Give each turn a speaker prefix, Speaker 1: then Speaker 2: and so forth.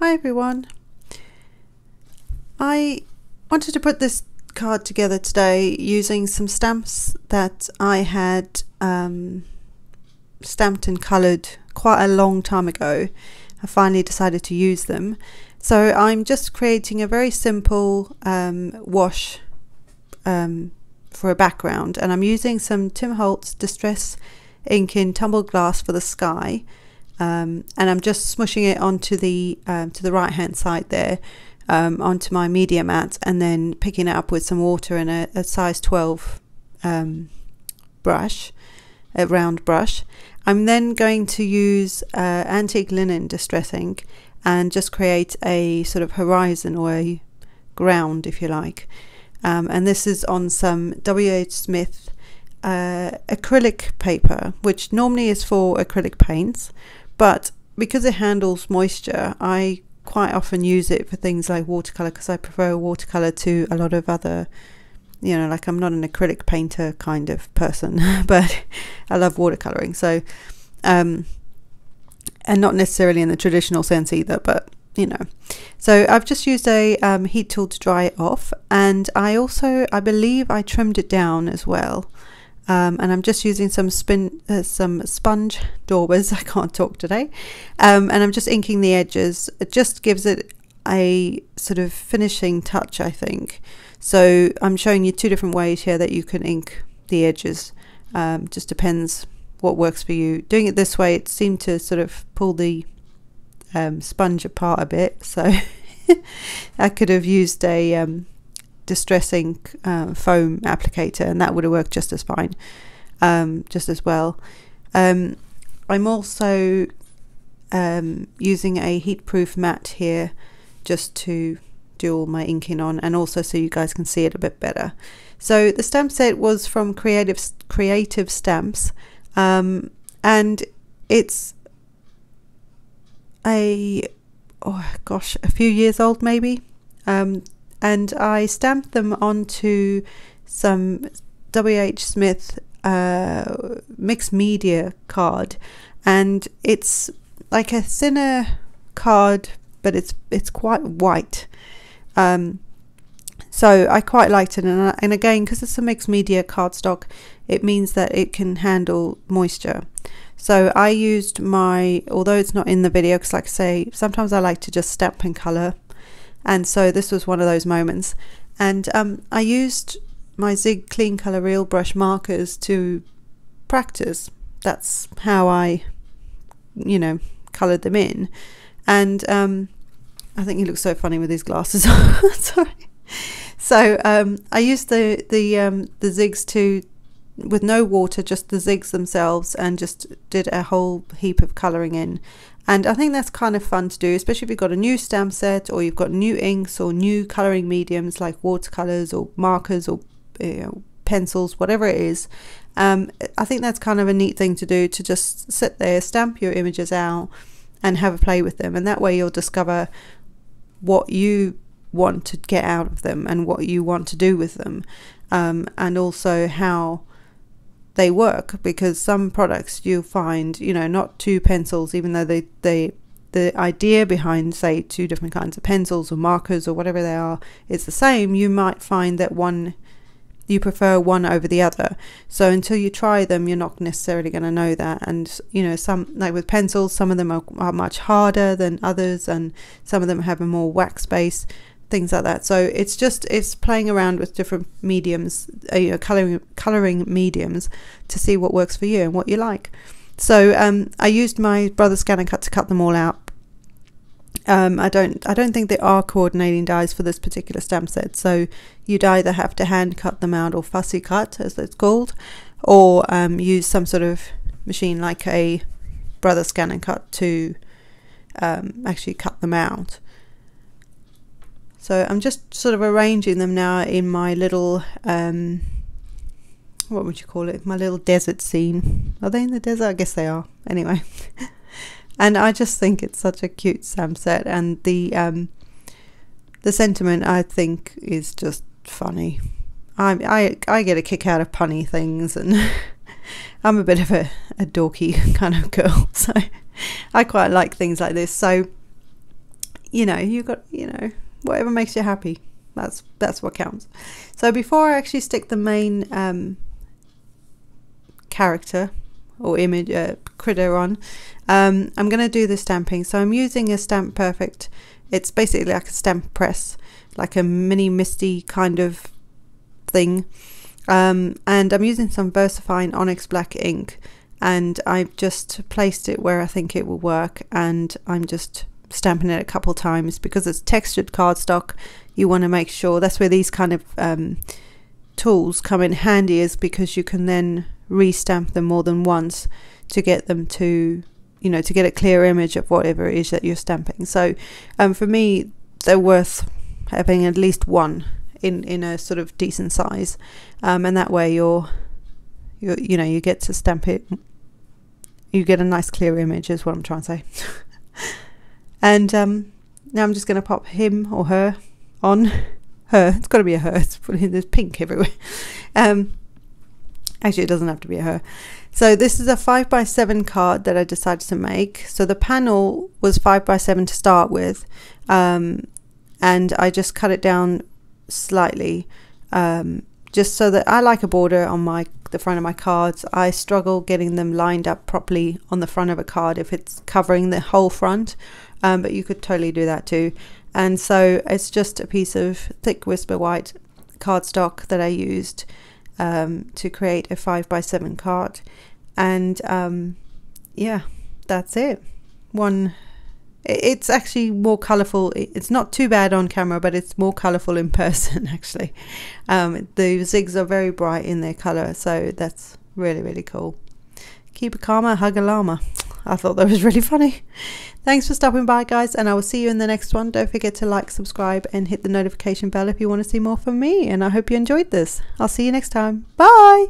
Speaker 1: Hi everyone. I wanted to put this card together today using some stamps that I had stamped and coloured quite a long time ago. I finally decided to use them. So I'm just creating a very simple wash for a background, and I'm using some Tim Holtz Distress ink in Tumbled Glass for the sky. And I'm just smushing it onto the right hand side there, onto my media mat, and then picking it up with some water and a size 12 brush, a round brush. I'm then going to use antique linen distress ink and just create a sort of horizon or a ground, if you like. And this is on some W.H. Smith acrylic paper, which normally is for acrylic paints. But because it handles moisture, I quite often use it for things like watercolour, because I prefer watercolour to a lot of other, you know, like I'm not an acrylic painter kind of person, but I love watercolouring. So, and not necessarily in the traditional sense either, but you know. So I've just used a heat tool to dry it off, and I believe I trimmed it down as well. And I'm just using some sponge daubers. I can't talk today. And I'm just inking the edges. It just gives it a sort of finishing touch, I think. So I'm showing you two different ways here that you can ink the edges. Just depends what works for you. Doing it this way, it seemed to sort of pull the sponge apart a bit. So I could have used a distress ink foam applicator, and that would have worked just as fine, just as well. I'm also using a heat-proof mat here just to do all my inking on, and also so you guys can see it a bit better. So the stamp set was from Creative Stamps, and it's a few years old maybe. And I stamped them onto some W.H. Smith mixed media card, and it's like a thinner card, but it's quite white. So I quite liked it, and again, because it's a mixed media cardstock, it means that it can handle moisture. So I used although it's not in the video, because like I say, sometimes I like to just stamp and colour. And so this was one of those moments, and I used my Zig Clean Colour Real Brush markers to practice. That's how I, you know, coloured them in. And I think he looks so funny with his glasses on. Sorry. So I used the zigs with no water, just the zigs themselves, and just did a whole heap of colouring in. And I think that's kind of fun to do, especially if you've got a new stamp set, or you've got new inks or new colouring mediums like watercolours or markers or pencils, whatever it is. I think that's kind of a neat thing to do, to just sit there, stamp your images out and have a play with them. And that way you'll discover what you want to get out of them and what you want to do with them, and also how they work, because some products you'll find, you know, not two pencils, even though the idea behind, say, two different kinds of pencils or markers or whatever they are is the same, you might find that you prefer one over the other. So until you try them, you're not necessarily going to know that. And you know, some, like with pencils, some of them are much harder than others, and some of them have a more wax base, things like that. So it's playing around with different mediums, you know, coloring mediums, to see what works for you and what you like. So I used my Brother's Scan and Cut to cut them all out. I don't think there are coordinating dies for this particular stamp set, so you'd either have to hand cut them out, or fussy cut as it's called, or use some sort of machine like a Brother's Scan and Cut to actually cut them out. So I'm just sort of arranging them now in my little, what would you call it? My little desert scene. Are they in the desert? I guess they are. Anyway. And I just think it's such a cute stamp set, and the sentiment, I think, is just funny. I get a kick out of punny things, and I'm a bit of a dorky kind of girl, so I quite like things like this. So you know, you got, you know, whatever makes you happy. That's what counts. So before I actually stick the main character or image critter on, I'm going to do the stamping. So I'm using a Stamp Perfect. It's basically like a stamp press, like a mini Misty kind of thing. And I'm using some VersaFine Onyx Black ink, and I've just placed it where I think it will work, and I'm just stamping it a couple times. Because it's textured cardstock, you want to make sure, that's where these kind of tools come in handy, is because you can then restamp them more than once to get them to, you know, to get a clear image of whatever it is that you're stamping. So for me, they're worth having at least one in a sort of decent size, and that way you know, you get to stamp it, you get a nice clear image, is what I'm trying to say. And now I'm just going to pop him or her on. Her, it's got to be a her, there's pink everywhere. Actually, it doesn't have to be a her. So this is a 5x7 card that I decided to make. So the panel was 5x7 to start with, and I just cut it down slightly, just so that I like a border on the front of my cards. I struggle getting them lined up properly on the front of a card if it's covering the whole front, but you could totally do that too. And so it's just a piece of thick Whisper White cardstock that I used to create a 5x7 card. And yeah, that's it. It's actually more colorful. It's not too bad on camera, but it's more colorful in person actually. The zigs are very bright in their color, so that's really, really cool. Keep it calm, hug a llama. I thought that was really funny. Thanks for stopping by, guys, and I will see you in the next one. Don't forget to like, subscribe, and hit the notification bell if you want to see more from me, and I hope you enjoyed this. I'll see you next time. Bye.